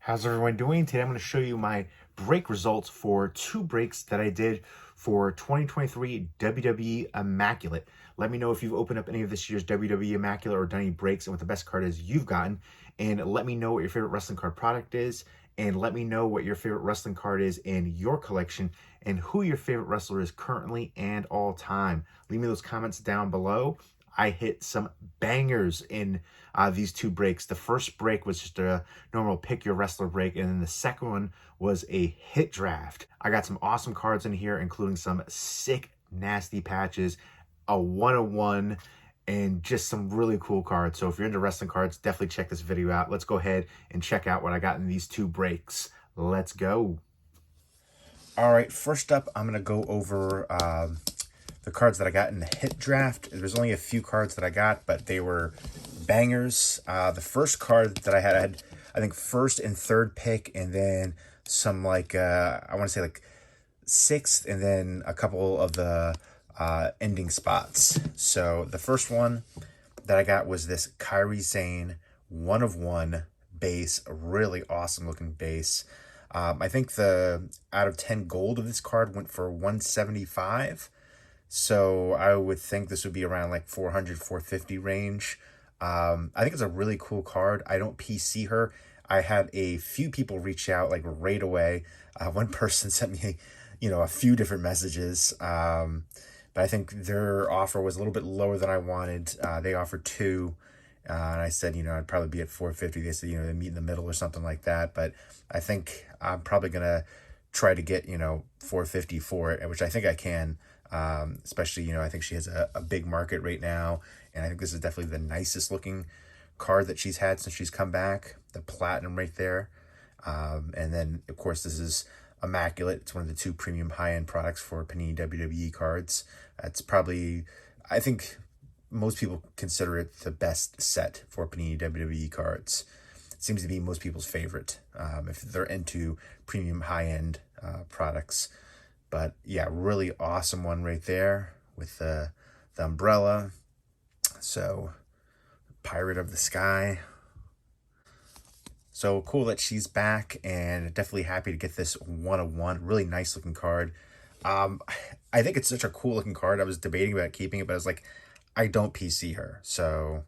How's everyone doing? Today I'm going to show you my break results for 2 breaks that I did for 2023 WWE Immaculate. Let me know if you've opened up any of this year's WWE Immaculate or done any breaks and what the best card is you've gotten. And let me know what your favorite wrestling card product is. And let me know what your favorite wrestling card is in your collection and who your favorite wrestler is currently and all time. Leave me those comments down below. I hit some bangers in these 2 breaks. The first break was just a normal pick your wrestler break, and then the second one was a hit draft. I got some awesome cards in here, including some sick, nasty patches, a 101, and just some really cool cards. So if you're into wrestling cards, definitely check this video out. Let's go ahead and check out what I got in these 2 breaks. Let's go. All right, first up, I'm going to go over the cards that I got in the hit draft. There's only a few cards that I got, but they were bangers. The first card that I had, I think, first and third pick, and then some like, I want to say like 6th, and then a couple of the ending spots. So the first one that I got was this Kairi Sane 1 of 1 base, a really awesome looking base. I think the out of 10 gold of this card went for 175. So I would think this would be around like 400, 450 range. I think it's a really cool card. I don't PC her. I had a few people reach out like right away. One person sent me, a few different messages. But I think their offer was a little bit lower than I wanted. They offered 2. And I said, I'd probably be at 450. They said, they meet in the middle or something like that. But I think I'm probably going to try to get, 450 for it, which I think I can. Especially, I think she has a big market right now. And I think this is definitely the nicest looking card that she's had since she's come back. The platinum right there. And then, of course, this is Immaculate. It's one of the 2 premium high-end products for Panini WWE cards. It's probably, I think most people consider it the best set for Panini WWE cards. It seems to be most people's favorite if they're into premium high-end products. But yeah, really awesome one right there with the umbrella. So, Pirate of the Sky. So cool that she's back, and definitely happy to get this 1 of 1. Really nice looking card. I think it's such a cool looking card. I was debating about keeping it, but I was like, I don't PC her. So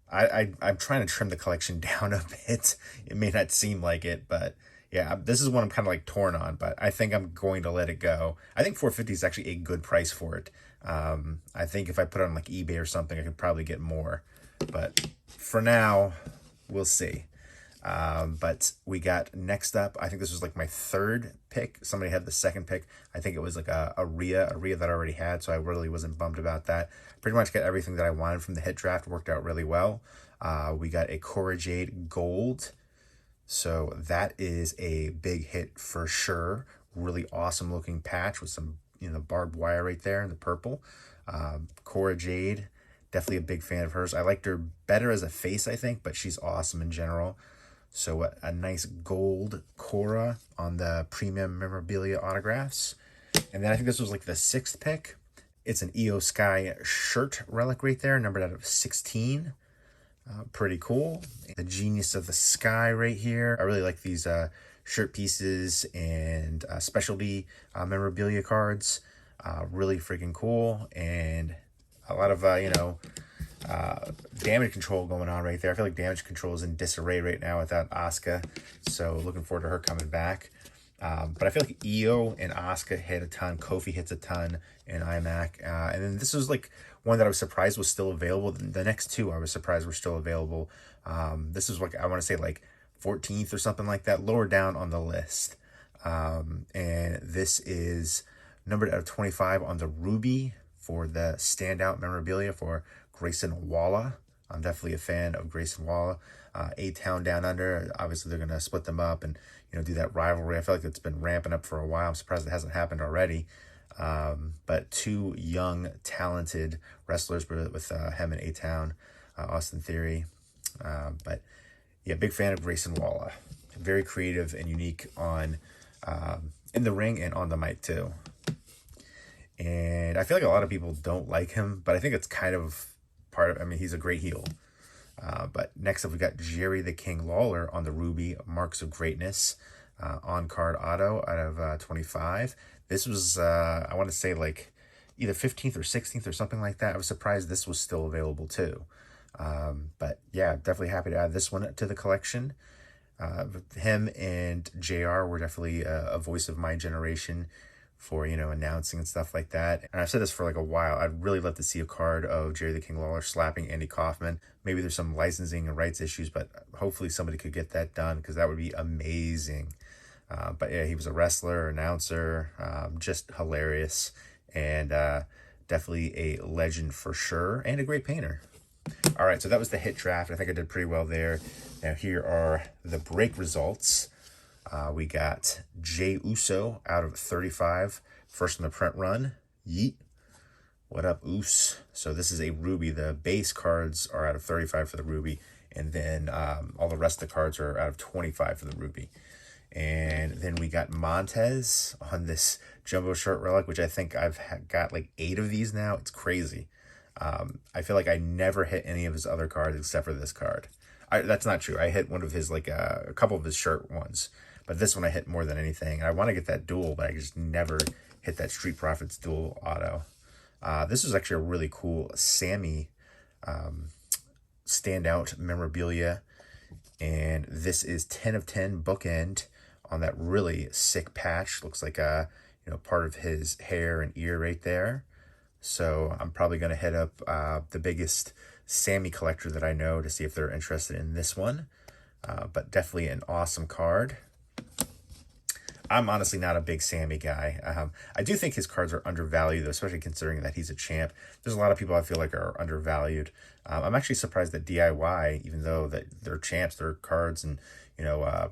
I'm trying to trim the collection down a bit. It may not seem like it, but yeah, this is one I'm kind of like torn on, but I think I'm going to let it go. I think 450 is actually a good price for it. I think if I put it on like eBay or something, I could probably get more. But for now, we'll see. But we got next up, I think this was like my 3rd pick. Somebody had the 2nd pick. I think it was like a Rhea that I already had, so I really wasn't bummed about that. Pretty much got everything that I wanted from the hit draft. Worked out really well. We got a Cora Jade Gold. So that is a big hit for sure. Really awesome looking patch with some, barbed wire right there in the purple. Cora Jade, definitely a big fan of hers. I liked her better as a face, I think, but she's awesome in general. So a nice gold Cora on the premium memorabilia autographs. And then I think this was like the 6th pick. It's an EO Sky shirt relic right there, numbered out of 16. Pretty cool. The Genius of the Sky right here. I really like these shirt pieces and specialty memorabilia cards. Really freaking cool. And a lot of, damage control going on right there. I feel like damage control is in disarray right now without Asuka. So looking forward to her coming back. But I feel like EO and Asuka hit a ton. Kofi hits a ton in IMac. And then this was like one that I was surprised was still available. The next 2 I was surprised were still available. This is like, I want to say like 14th or something like that, lower down on the list. And this is numbered out of 25 on the Ruby for the standout memorabilia for Grayson Waller. I'm definitely a fan of Grayson Waller. A-Town Down Under, obviously they're going to split them up and, do that rivalry. I feel like it's been ramping up for a while. I'm surprised it hasn't happened already. But 2 young, talented wrestlers with him and A-Town, Austin Theory. But yeah, big fan of Grayson Waller. Very creative and unique on in the ring and on the mic too. And I feel like a lot of people don't like him, but I think it's kind of part of, he's a great heel. But next up, we got Jerry the King Lawler on the Ruby, Marks of Greatness, on-card auto out of 25. This was, I want to say, like, either 15th or 16th or something like that. I was surprised this was still available, too. But, yeah, definitely happy to add this one to the collection. Him and JR were definitely a voice of my generation for, you know, announcing and stuff like that. And I've said this for like a while. I'd really love to see a card of Jerry the King Lawler slapping Andy Kaufman. Maybe there's some licensing and rights issues, but hopefully somebody could get that done because that would be amazing. But yeah, he was a wrestler, announcer, just hilarious, and definitely a legend for sure, and a great painter. All right, so that was the hit draft. I think I did pretty well there. Now here are the break results. We got Jey Uso out of 35, first in the print run. Yeet. What up, Us? So this is a Ruby. The base cards are out of 35 for the Ruby, and then all the rest of the cards are out of 25 for the Ruby. And then we got Montez on this Jumbo Short Relic, which I think I've got like 8 of these now. It's crazy. I feel like I never hit any of his other cards except for this card. That's not true. I hit one of his, like a couple of his shirt ones. But this one I hit more than anything. I want to get that dual, but I just never hit that Street Profits dual auto. This was actually a really cool Sammy standout memorabilia. And this is 10 of 10 bookend on that really sick patch. Looks like a, you know, part of his hair and ear right there. So I'm probably going to hit up the biggest Sammy collector that I know to see if they're interested in this one. But definitely an awesome card. I'm honestly not a big Sammy guy. I do think his cards are undervalued, though, especially considering that he's a champ. There's a lot of people I feel like are undervalued. I'm actually surprised that DIY, even though that they're champs, their cards and, you know,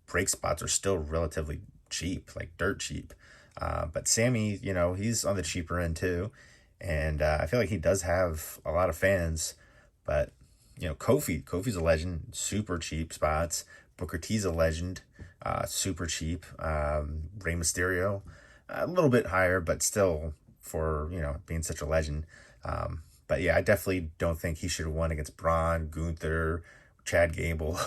break spots are still relatively cheap, like dirt cheap. But Sammy, you know, he's on the cheaper end too. And I feel like he does have a lot of fans. But, you know, Kofi's a legend, super cheap spots. Booker T's a legend, super cheap. Rey Mysterio, a little bit higher, but still for, you know, being such a legend. But yeah, I definitely don't think he should have won against Braun, Gunther, Chad Gable.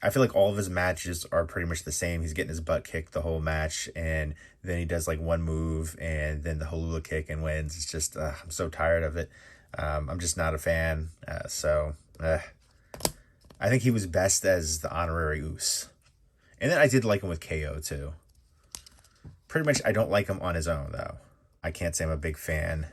I feel like all of his matches are pretty much the same. He's getting his butt kicked the whole match, and then he does like one move and then the Halula kick and wins. It's just, I'm so tired of it. I'm just not a fan. I think he was best as the honorary Us. And then I did like him with KO too. Pretty much I don't like him on his own though. I can't say I'm a big fan.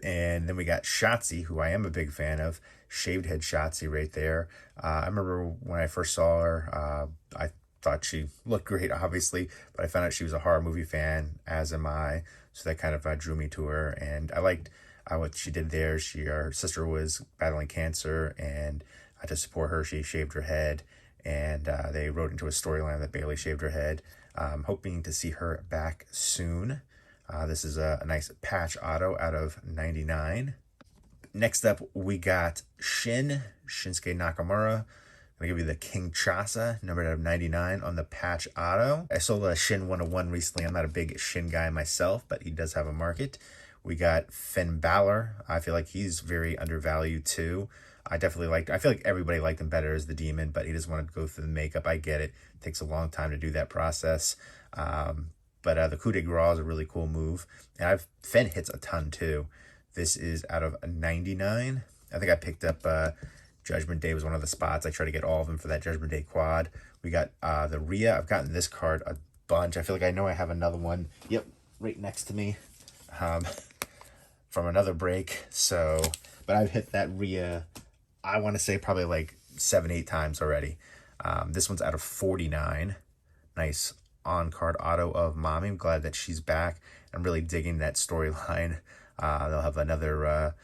And then we got Shotzi, who I am a big fan of. Shaved head Shotzi right there. I remember when I first saw her, I thought she looked great, obviously, but I found out she was a horror movie fan, as am I. So that kind of drew me to her. And I liked what she did there. Her sister was battling cancer, and to support her, she shaved her head. And they wrote into a storyline that Bayley shaved her head. I'm hoping to see her back soon. This is a nice patch auto out of 99. Next up, we got Shinsuke Nakamura. I'm going to give you the Kinshasa, numbered out of 99 on the patch auto. I sold a Shin 101 recently. I'm not a big Shin guy myself, but he does have a market. We got Finn Balor. I feel like he's very undervalued too. I feel like everybody liked him better as the Demon, but he doesn't want to go through the makeup. I get it. It takes a long time to do that process. But the coup de grace is a really cool move. And Finn hits a ton too. This is out of 99. I think I picked up Judgment Day was one of the spots. I tried to get all of them for that Judgment Day quad. We got the Rhea. I've gotten this card a bunch. I feel like I know I have another one. Yep, right next to me from another break. So, but I've hit that Rhea, I want to say probably like 7-8 times already. This one's out of 49. Nice on-card auto of Mommy. I'm glad that she's back. I'm really digging that storyline. They'll have another,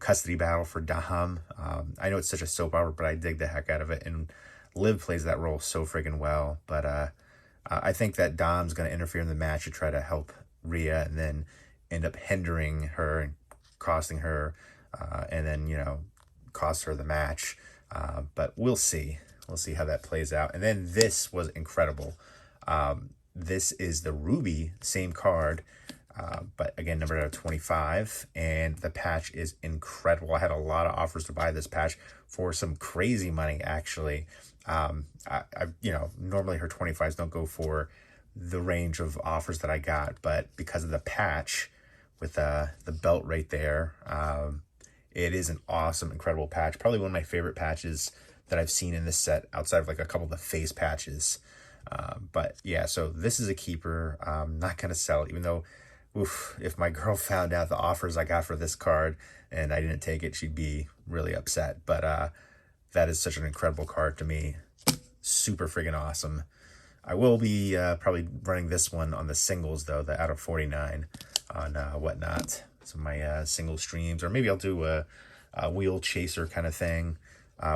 custody battle for Dom. I know it's such a soap opera, but I dig the heck out of it. And Liv plays that role so friggin' well. But I think that Dom's going to interfere in the match to try to help Rhea and then end up hindering her and costing her and then, cost her the match. But we'll see. We'll see how that plays out. And then this was incredible. This is the Ruby, same card. But again, numbered out of 25, and the patch is incredible. I had a lot of offers to buy this patch for some crazy money, actually. You know, normally her 25s don't go for the range of offers that I got, but because of the patch with the belt right there, it is an awesome, incredible patch. Probably one of my favorite patches that I've seen in this set, outside of like a couple of the face patches. But yeah, so this is a keeper. I'm not going to sell it, even though, oof, if my girl found out the offers I got for this card and I didn't take it, she'd be really upset. But that is such an incredible card to me. Super friggin' awesome. I will be probably running this one on the singles, though, the out of 49 on Whatnot. Some of my single streams, or maybe I'll do a wheel chaser kind of thing.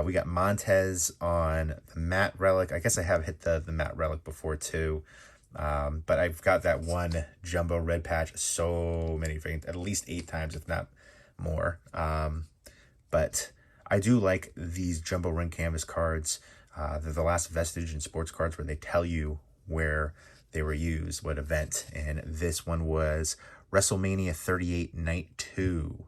We got Montez on the matte relic. I guess I have hit the matte relic before too. But I've got that one jumbo red patch so many freaking, at least 8 times, if not more. But I do like these jumbo ring canvas cards. They're the last vestige in sports cards where they tell you where they were used, what event. And this one was WrestleMania 38 Night 2.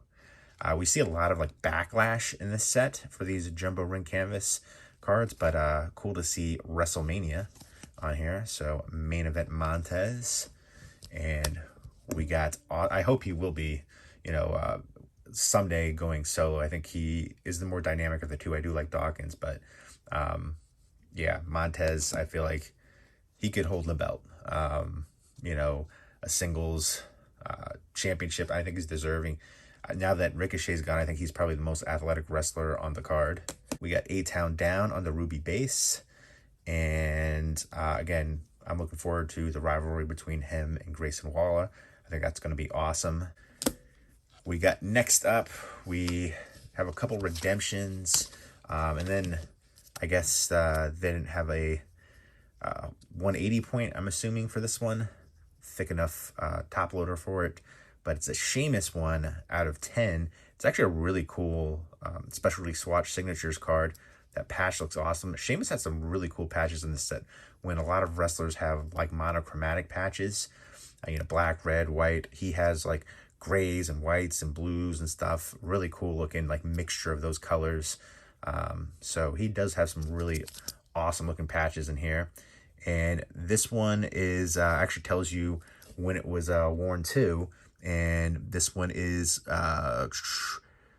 We see a lot of like backlash in this set for these jumbo ring canvas cards, but cool to see WrestleMania on here. So main event Montez, and we got, I hope he will be, you know, someday going solo. I think he is the more dynamic of the two. I do like Dawkins, but yeah, Montez, I feel like he could hold the belt. You know, a singles championship, I think he's deserving. Now that Ricochet's gone, I think he's probably the most athletic wrestler on the card. We got A-Town Down on the ruby base. And again, I'm looking forward to the rivalry between him and Grayson Waller. I think that's going to be awesome. We got next up, we have a couple redemptions. And then I guess they didn't have a 180 point, I'm assuming, for this one. Thick enough top loader for it. But it's a Sheamus one out of 10. It's actually a really cool specialty swatch signatures card. That patch looks awesome. Sheamus had some really cool patches in this set when a lot of wrestlers have like monochromatic patches. You know, black, red, white. He has like grays and whites and blues and stuff. Really cool looking, like mixture of those colors. So he does have some really awesome looking patches in here. And this one is actually tells you when it was worn too. And this one is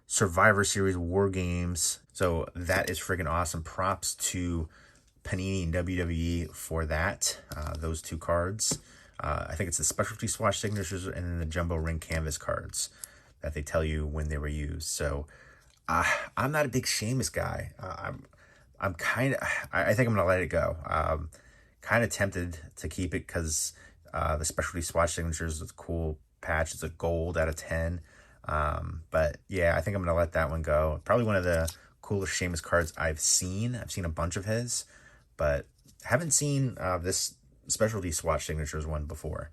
Survivor Series War Games. So that is freaking awesome. Props to Panini and WWE for that. Those two cards. I think it's the specialty swatch signatures and then the jumbo ring canvas cards that they tell you when they were used. So I'm not a big Sheamus guy. I'm kind of, I think I'm going to let it go. Kind of tempted to keep it because the specialty swatch signatures is a cool patch. It's a gold out of 10. But yeah, I think I'm going to let that one go. Probably one of the coolest Sheamus cards I've seen. I've seen a bunch of his, but haven't seen this specialty swatch signatures one before.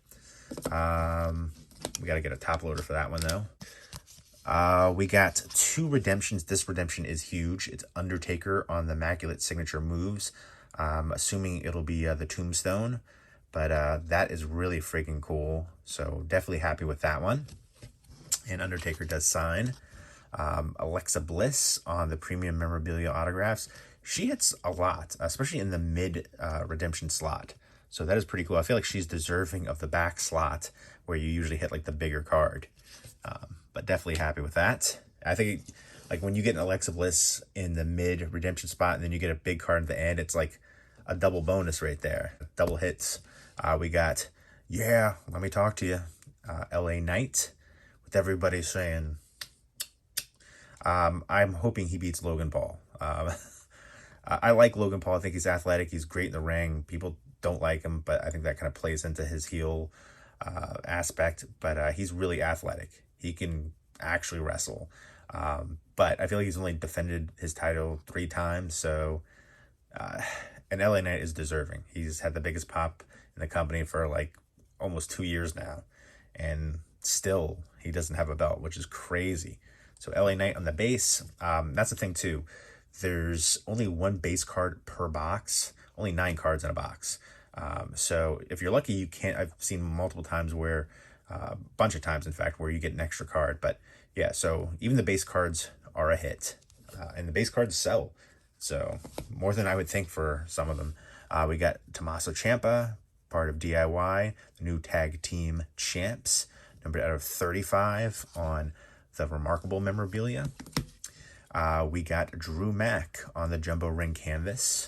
We got to get a top loader for that one though. We got 2 redemptions. This redemption is huge. It's Undertaker on the Immaculate signature moves. Assuming it'll be the Tombstone, but that is really freaking cool. So definitely happy with that one. And Undertaker does sign. Alexa Bliss on the Premuim memorabilia autographs. She hits a lot, especially in the mid redemption slot. So that is pretty cool. I feel like she's deserving of the back slot where you usually hit like the bigger card. But definitely happy with that. I think like when you get an Alexa Bliss in the mid redemption spot and then you get a big card at the end, it's like a double bonus right there. Double hits. We got, yeah, let me talk to you. LA Knight with everybody saying, I'm hoping he beats Logan Paul. I like Logan Paul. I think he's athletic. He's great in the ring. People don't like him, but I think that kind of plays into his heel aspect. But he's really athletic. He can actually wrestle. But I feel like he's only defended his title 3 times. So, and LA Knight is deserving. He's had the biggest pop in the company for like almost 2 years now. And still, he doesn't have a belt, which is crazy. So LA Knight on the base. That's the thing too. There's only 1 base card per box. Only 9 cards in a box. So if you're lucky, you can't. I've seen multiple times where a bunch of times, in fact, where you get an extra card. But yeah, so even the base cards are a hit, and the base cards sell. So more than I would think for some of them. We got Tommaso Ciampa, part of DIY, the new tag team champs, numbered out of 35 on the Remarkable memorabilia. We got Drew Mack on the Jumbo Ring canvas.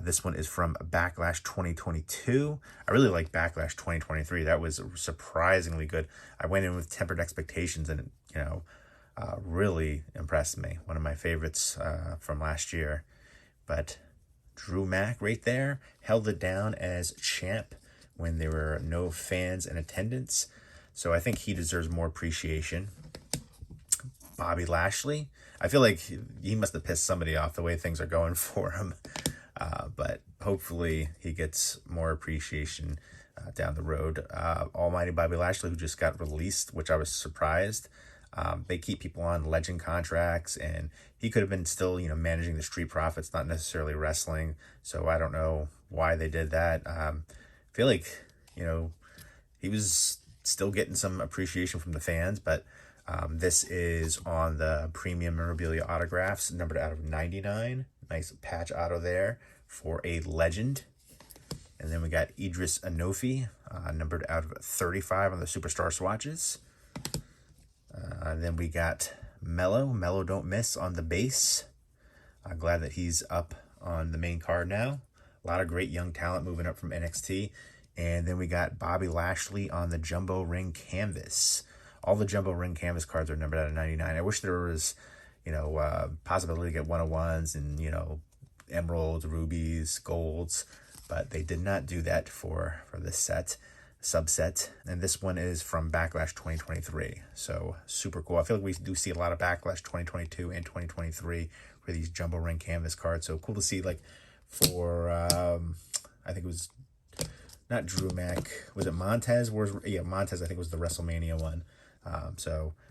This one is from Backlash 2022. I really like Backlash 2023. That was surprisingly good. I went in with tempered expectations, and really impressed me. One of my favorites from last year. But Drew Mack right there held it down as champ when there were no fans in attendance. So I think he deserves more appreciation. Bobby Lashley, I feel like he must have pissed somebody off the way things are going for him. But hopefully he gets more appreciation down the road. Almighty Bobby Lashley, who just got released, which I was surprised. They keep people on legend contracts, and he could have been still, managing the Street Profits, not necessarily wrestling. So I don't know why they did that. I feel like, he was still getting some appreciation from the fans, but this is on the Premuim memorabilia autographs, numbered out of 99. Nice patch auto there for a legend. And then we got Idris Anofi, numbered out of 35 on the Superstar swatches. Then we got Mello Don't Miss on the base. I'm glad that he's up on the main card now. A lot of great young talent moving up from NXT. And then we got Bobby Lashley on the Jumbo Ring canvas. All the Jumbo Ring canvas cards are numbered out of 99. I wish there was, possibility to get 101s and, emeralds, rubies, golds, but they did not do that for this subset. And this one is from Backlash 2023. So super cool. I feel like we do see a lot of Backlash 2022 and 2023 for these Jumbo Ring canvas cards. So cool to see, like, for, I think it was not Drew Mack. Was it Montez? Montez, I think, was the WrestleMania one.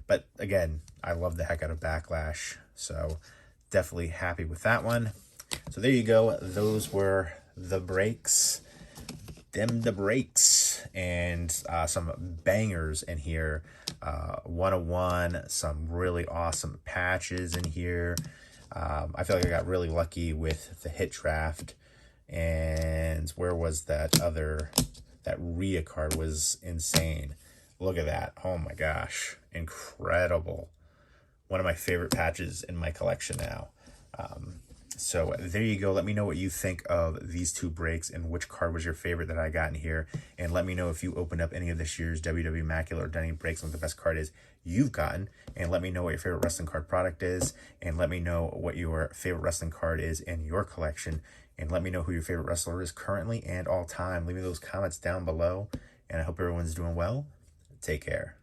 But again, I love the heck out of Backlash. So definitely happy with that one. So there you go. Those were the breaks. The breaks. And some bangers in here. 101. Some really awesome patches in here. I feel like I got really lucky with the hit draft. And where was that Rhea card was insane. Look at that. Oh my gosh. Incredible. One of my favorite patches in my collection now. So there you go. Let me know what you think of these two breaks and which card was your favorite that I got in here. And let me know if you opened up any of this year's WWE Immaculate or done any breaks and what the best card is you've gotten. And let me know what your favorite wrestling card product is. And let me know what your favorite wrestling card is in your collection. And let me know who your favorite wrestler is currently and all time. Leave me those comments down below. And I hope everyone's doing well. Take care.